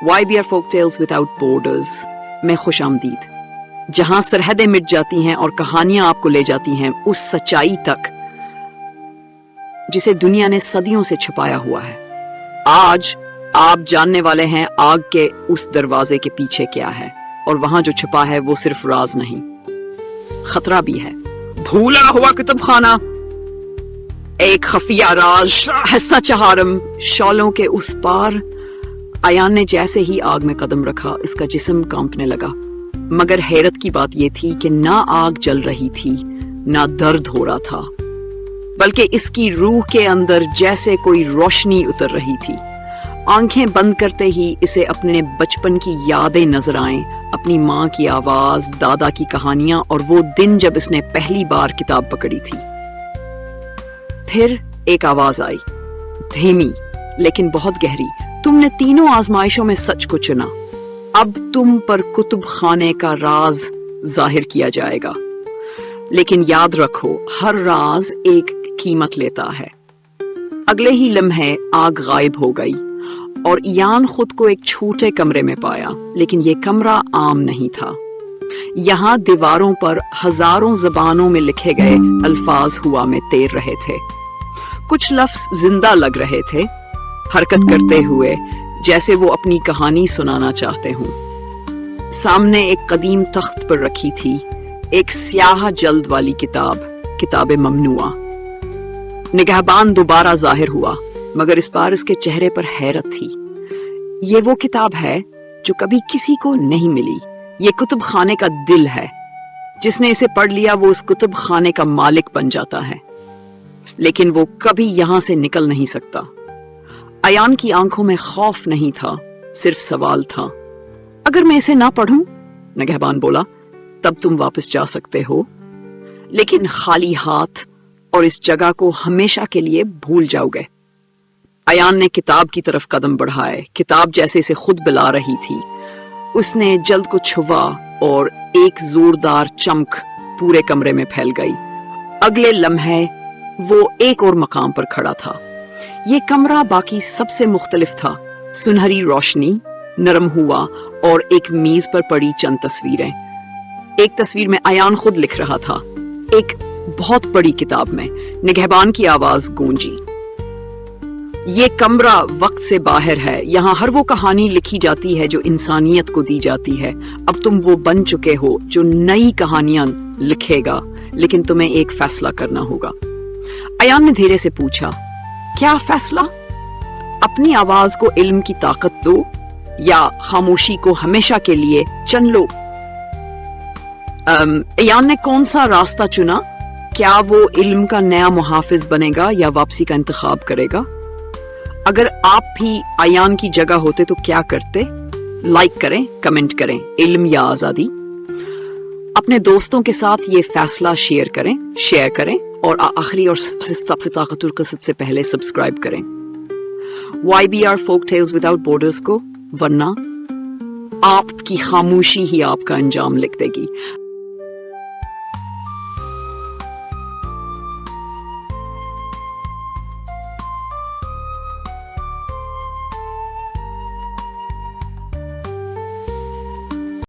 YBR Folk Tales Without Borders में खुश आमदीद, जहां सरहदें मिट जाती हैं और कहानियां आपको ले जाती हैं उस सच्चाई तक जिसे दुनिया ने सदियों से छुपाया हुआ है। आज आप जानने वाले हैं आग के उस दरवाजे के पीछे क्या है, और वहां जो छुपा है वो सिर्फ राज नहीं, खतरा भी है। भूला हुआ कुतुब खाना, एक खफिया राज, हस्सा चहारम, शौलों के उस पार। अयान ने जैसे ही आग में कदम रखा इसका जिस्म कांपने लगा, मगर हैरत की बात यह थी कि ना आग जल रही थी ना दर्द हो रहा था, बल्कि इसकी रूह के अंदर जैसे कोई रोशनी उतर रही थी। आंखें बंद करते ही इसे अपने बचपन की यादें नजर आएं, अपनी माँ की आवाज, दादा की कहानियां और वो दिन जब इसने पहली बार किताब पकड़ी थी। फिर एक आवाज आई, धीमी लेकिन बहुत गहरी, तुमने तीनों आजमाइशों में सच को चुना, अब तुम पर कुतुब खाने का राज जाहिर किया जाएगा। लेकिन याद रखो, हर राज एक कीमत लेता है। अगले ही लम्हे आग गायब हो गई और इयान खुद को एक छोटे कमरे में पाया, लेकिन ये कमरा आम नहीं था। यहाँ दीवारों पर हजारों जबानों में लिखे गए अल्फाज हुआ में तैर रहे थे। कुछ लफ्ज जिंदा लग रहे थे, हरकत करते हुए जैसे वो अपनी कहानी सुनाना चाहते हों। सामने एक कदीम तख्त पर रखी थी एक स्याह जल्द वाली किताब, किताब ममनुआ। निगहबान दोबारा जाहिर हुआ, मगर इस बार इसके चेहरे पर हैरत थी। ये वो किताब है जो कभी किसी को नहीं मिली। ये कुतुब खाने का दिल है। जिसने इसे पढ़ लिया वो उस कुतुब खाने का मालिक बन जाता है, लेकिन वो कभी यहां से निकल नहीं सकता। अयान की आंखों में खौफ नहीं था, सिर्फ सवाल था। अगर मैं इसे ना पढ़ूं, निगहबान बोला, तब तुम वापस जा सकते हो, लेकिन खाली हाथ और इस जगह को हमेशा के लिए भूल जाओगे। अयान ने किताब की तरफ कदम बढ़ाए। किताब जैसे इसे खुद बुला रही थी। उसने जल्द को छुआ और एक जोरदार चमक पूरे कमरे में फैल गई। अगले लम्हे वो एक और मकाम पर खड़ा था। ये कमरा बाकी सबसे मुख्तलिफ था। सुनहरी रोशनी, नरम हुआ और एक मेज पर पड़ी चंद तस्वीरें। एक तस्वीर में अयान खुद लिख रहा था, एक बहुत बड़ी किताब में। निगहबान की आवाज गूंजी, ये कमरा वक्त से बाहर है। यहाँ हर वो कहानी लिखी जाती है जो इंसानियत को दी जाती है। अब तुम वो बन चुके हो जो नई कहानियां लिखेगा, लेकिन तुम्हें एक फैसला करना होगा। अयान ने धीरे से पूछा, क्या फैसला? अपनी आवाज को इल्म की ताकत दो या खामोशी को हमेशा के लिए चुन लो? अयान ने कौन सा रास्ता चुना? क्या वो इल्म का नया मुहाफिज बनेगा या वापसी का इंतखाब करेगा? अगर आप भी अयान की जगह होते तो क्या करते? लाइक करें, कमेंट करें। इल्म या आजादी? अपने दोस्तों के साथ ये फैसला शेयर करें और आखिरी और सबसे ताकतवर क़िस्त से पहले सब्सक्राइब करें YBR Folk Tales Without Borders को, वरना आपकी खामोशी ही आपका अंजाम लिख देगी।